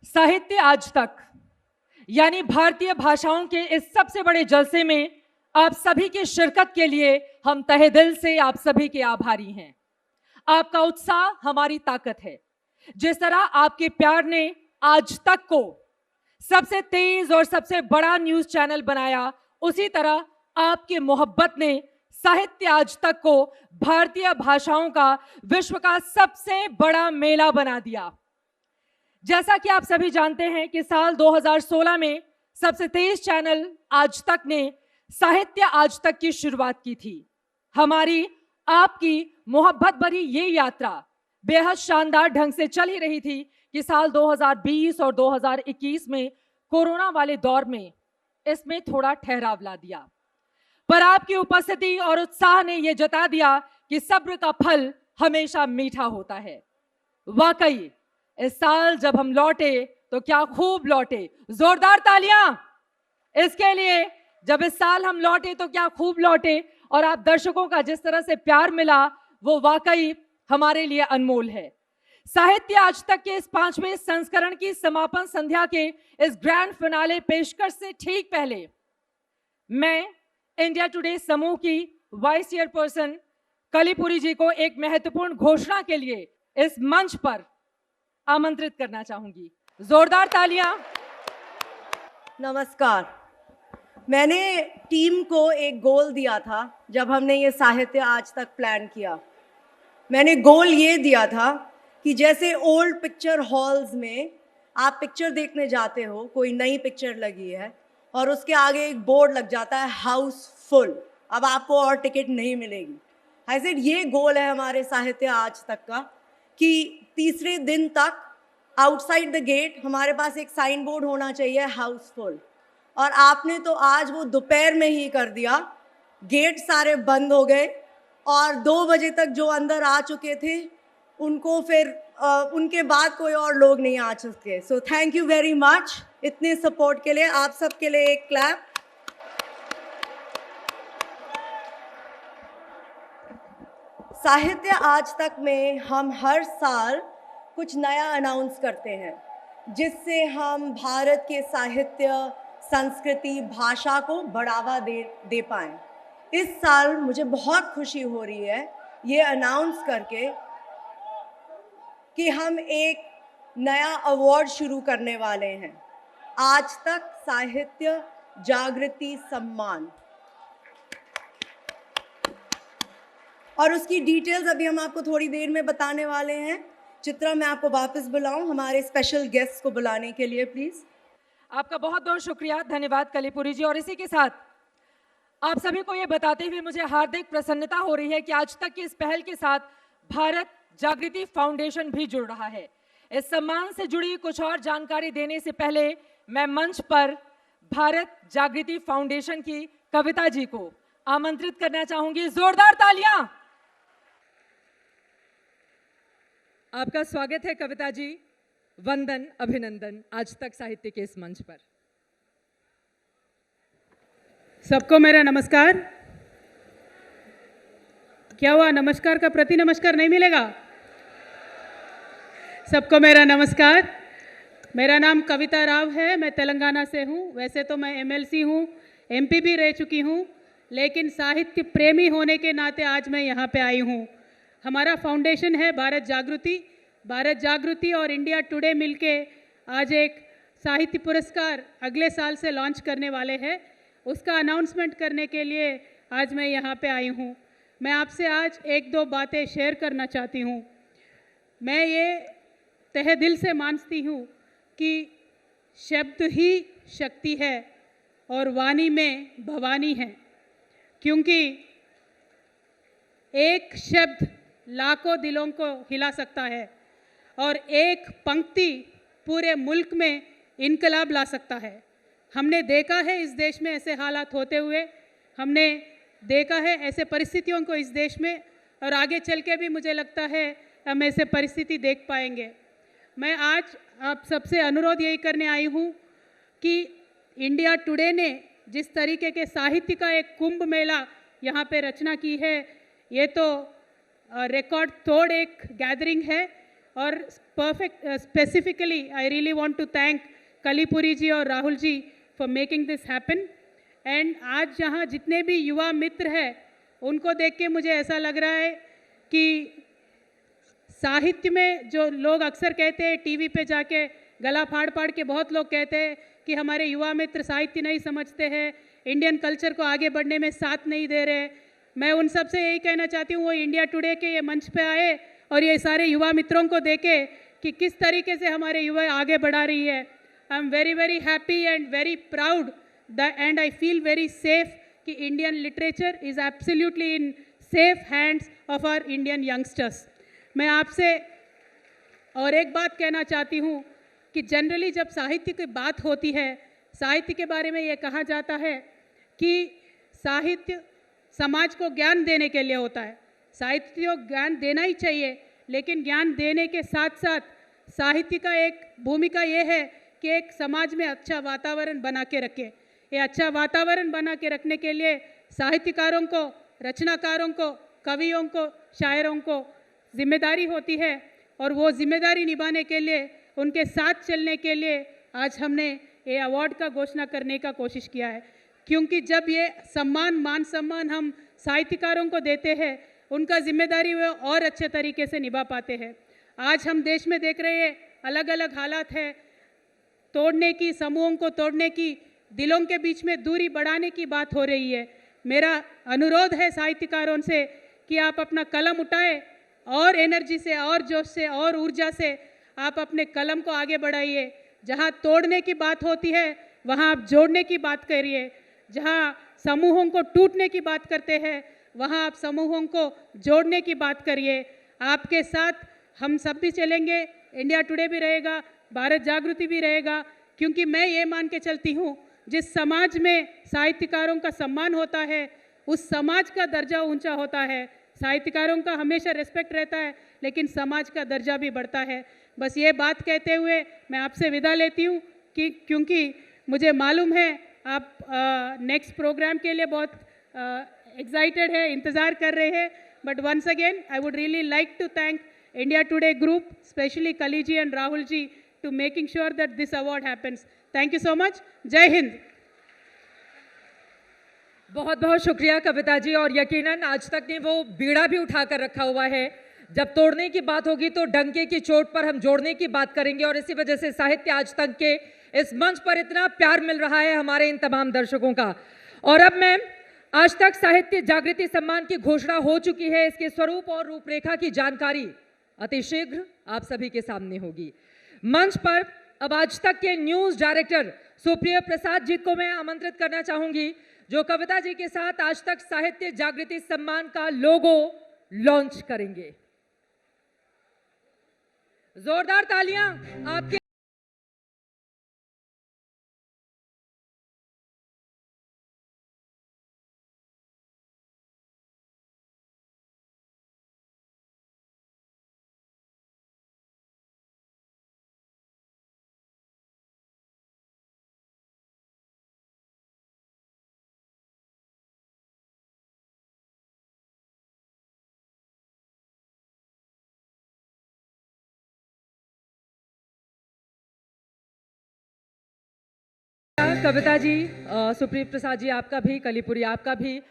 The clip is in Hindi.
साहित्य आज तक यानी भारतीय भाषाओं के इस सबसे बड़े जलसे में आप सभी की शिरकत के लिए हम तहे दिल से आप सभी के आभारी हैं। आपका उत्साह हमारी ताकत है। जिस तरह आपके प्यार ने आज तक को सबसे तेज और सबसे बड़ा न्यूज चैनल बनाया, उसी तरह आपकी मोहब्बत ने साहित्य आज तक को भारतीय भाषाओं का विश्व का सबसे बड़ा मेला बना दिया। जैसा कि आप सभी जानते हैं कि साल 2016 में सबसे तेज चैनल आज तक ने साहित्य आज तक की शुरुआत की थी। हमारी आपकी मोहब्बत भरी ये यात्रा बेहद शानदार ढंग से चल ही रही थी कि साल 2020 और 2021 में कोरोना वाले दौर में इसमें थोड़ा ठहराव ला दिया, पर आपकी उपस्थिति और उत्साह ने यह जता दिया कि सब्र का फल हमेशा मीठा होता है। वाकई इस साल जब हम लौटे तो क्या खूब लौटे। जोरदार तालियां इसके लिए। जब इस साल हम लौटे तो क्या खूब लौटे, और आप दर्शकों का जिस तरह से प्यार मिला वो वाकई हमारे लिए अनमोल है। साहित्य आज तक के इस 5वें संस्करण की समापन संध्या के इस ग्रैंड फिनाले पेशकश से ठीक पहले मैं इंडिया टुडे समूह की वाइस चेयरपर्सन कलीपुरी जी को एक महत्वपूर्ण घोषणा के लिए इस मंच पर आमंत्रित करना चाहूंगी। जोरदार तालियां। नमस्कार। मैंने टीम को एक गोल दिया था जब हमने ये साहित्य आज तक प्लान किया। मैंने गोल ये दिया था कि जैसे ओल्ड पिक्चर हॉल्स में आप पिक्चर देखने जाते हो, कोई नई पिक्चर लगी है और उसके आगे एक बोर्ड लग जाता है हाउसफुल, अब आपको और टिकट नहीं मिलेगी। आई सेड ये गोल है हमारे साहित्य आज तक का कि तीसरे दिन तक आउटसाइड द गेट हमारे पास एक साइन बोर्ड होना चाहिए हाउसफुल। और आपने तो आज वो दोपहर में ही कर दिया। गेट सारे बंद हो गए और 2 बजे तक जो अंदर आ चुके थे उनको फिर उनके बाद कोई और लोग नहीं आ चुके। So thank you very much इतने सपोर्ट के लिए। आप सबके लिए एक क्लैप। साहित्य आज तक में हम हर साल कुछ नया अनाउंस करते हैं जिससे हम भारत के साहित्य, संस्कृति, भाषा को बढ़ावा दे पाएँ। इस साल मुझे बहुत खुशी हो रही है ये अनाउंस करके कि हम एक नया अवार्ड शुरू करने वाले हैं, आज तक साहित्य जागृति सम्मान। और उसकी डिटेल्स अभी हम आपको थोड़ी देर में बताने वाले हैं। चित्रा, मैं आपको वापस बुलाऊं हमारे स्पेशल गेस्ट को बुलाने के लिए, प्लीज। आपका बहुत बहुत शुक्रिया, धन्यवाद कलीपुरी जी। और इसी के साथ आप सभी को ये बताते हुए मुझे हार्दिक प्रसन्नता हो रही है कि आज तक की इस पहल के साथ भारत जागृति फाउंडेशन भी जुड़ रहा है। इस सम्मान से जुड़ी कुछ और जानकारी देने से पहले मैं मंच पर भारत जागृति फाउंडेशन की कविता जी को आमंत्रित करना चाहूंगी। जोरदार तालियां। आपका स्वागत है कविता जी। वंदन, अभिनंदन आज तक साहित्य के इस मंच पर। सबको मेरा नमस्कार। क्या हुआ, नमस्कार का प्रति नमस्कार नहीं मिलेगा? सबको मेरा नमस्कार। मेरा नाम कविता राव है, मैं तेलंगाना से हूँ। वैसे तो मैं एमएलसी हूँ, एमपी भी रह चुकी हूँ, लेकिन साहित्य प्रेमी होने के नाते आज मैं यहाँ पे आई हूँ। हमारा फाउंडेशन है भारत जागृति। भारत जागृति और इंडिया टुडे मिलके आज एक साहित्य पुरस्कार अगले साल से लॉन्च करने वाले हैं। उसका अनाउंसमेंट करने के लिए आज मैं यहाँ पे आई हूँ। मैं आपसे आज 1-2 बातें शेयर करना चाहती हूँ। मैं ये तहे दिल से मानती हूँ कि शब्द ही शक्ति है और वाणी में भवानी है, क्योंकि एक शब्द लाखों दिलों को हिला सकता है और एक पंक्ति पूरे मुल्क में इनकलाब ला सकता है। हमने देखा है इस देश में ऐसे हालात होते हुए, हमने देखा है ऐसे परिस्थितियों को इस देश में, और आगे चल के भी मुझे लगता है हम ऐसे परिस्थिति देख पाएंगे। मैं आज आप सबसे अनुरोध यही करने आई हूँ कि इंडिया टुडे ने जिस तरीके के साहित्य का एक कुंभ मेला यहाँ पे रचना की है, ये तो रिकॉर्ड तोड़ एक गैदरिंग है और specifically I really want to thank Kalli Purie जी और Rahul ji for making this happen. And आज यहाँ जितने भी युवा मित्र हैं उनको देख के मुझे ऐसा लग रहा है कि साहित्य में जो लोग अक्सर कहते हैं, टीवी पे जाके गला फाड़ फाड़ के बहुत लोग कहते हैं कि हमारे युवा मित्र साहित्य नहीं समझते हैं, इंडियन कल्चर को आगे बढ़ने में साथ नहीं दे रहे। मैं उन सब से यही कहना चाहती हूँ वो इंडिया टुडे के ये मंच पे आए और ये सारे युवा मित्रों को देखे कि किस तरीके से हमारे युवा आगे बढ़ा रही है। I am very very happy and very proud and I feel very safe कि Indian literature is absolutely in safe hands of our Indian youngsters. मैं आपसे और एक बात कहना चाहती हूँ कि जनरली जब साहित्य की बात होती है, साहित्य के बारे में ये कहा जाता है कि साहित्य समाज को ज्ञान देने के लिए होता है। साहित्य को ज्ञान देना ही चाहिए, लेकिन ज्ञान देने के साथ साथ साहित्य का एक भूमिका ये है कि एक समाज में अच्छा वातावरण बना के रखे। ये अच्छा वातावरण बना के रखने के लिए साहित्यकारों को, रचनाकारों को, कवियों को, शायरों को जिम्मेदारी होती है और वो जिम्मेदारी निभाने के लिए, उनके साथ चलने के लिए आज हमने ये अवार्ड का घोषणा करने का कोशिश किया है। क्योंकि जब ये सम्मान, मान सम्मान हम साहित्यकारों को देते हैं, उनका जिम्मेदारी वो और अच्छे तरीके से निभा पाते हैं। आज हम देश में देख रहे हैं अलग अलग हालात है, तोड़ने की, समूहों को तोड़ने की, दिलों के बीच में दूरी बढ़ाने की बात हो रही है। मेरा अनुरोध है साहित्यकारों से कि आप अपना कलम उठाएं और एनर्जी से और जोश से और ऊर्जा से आप अपने कलम को आगे बढ़ाइए। जहाँ तोड़ने की बात होती है वहाँ आप जोड़ने की बात करिए। जहाँ समूहों को टूटने की बात करते हैं वहाँ आप समूहों को जोड़ने की बात करिए। आपके साथ हम सब भी चलेंगे, इंडिया टुडे भी रहेगा, भारत जागृति भी रहेगा, क्योंकि मैं ये मान के चलती हूँ जिस समाज में साहित्यकारों का सम्मान होता है उस समाज का दर्जा ऊंचा होता है। साहित्यकारों का हमेशा रिस्पेक्ट रहता है, लेकिन समाज का दर्जा भी बढ़ता है। बस ये बात कहते हुए मैं आपसे विदा लेती हूँ कि क्योंकि मुझे मालूम है आप नेक्स्ट प्रोग्राम के लिए बहुत एक्साइटेड है, इंतज़ार कर रहे हैं। But once again I would really like to thank India Today group, specially Kalli ji and Rahul ji, to making sure that this award happens. Thank you so much. जय हिंद। बहुत बहुत शुक्रिया कविता जी। और यकीनन आज तक ने वो बीड़ा भी उठा कर रखा हुआ है। जब तोड़ने की बात होगी तो डंके की चोट पर हम जोड़ने की बात करेंगे, और इसी वजह से साहित्य आज तक के इस मंच पर इतना प्यार मिल रहा है हमारे इन तमाम दर्शकों का। और अब मैं आज तक साहित्य जागृति सम्मान की घोषणा हो चुकी है। इसके स्वरूप और रूपरेखा की जानकारी अति शीघ्र आप सभी के सामने होगी। मंच पर अब आज तक के न्यूज डायरेक्टर सुप्रिया प्रसाद जी को मैं आमंत्रित करना चाहूंगी, जो कविता जी के साथ आज तक साहित्य जागृति सम्मान का लोगो लॉन्च करेंगे। जोरदार तालियां आपके कविता जी, सुप्रिया प्रसाद जी आपका भी, कलीपुरी आपका भी।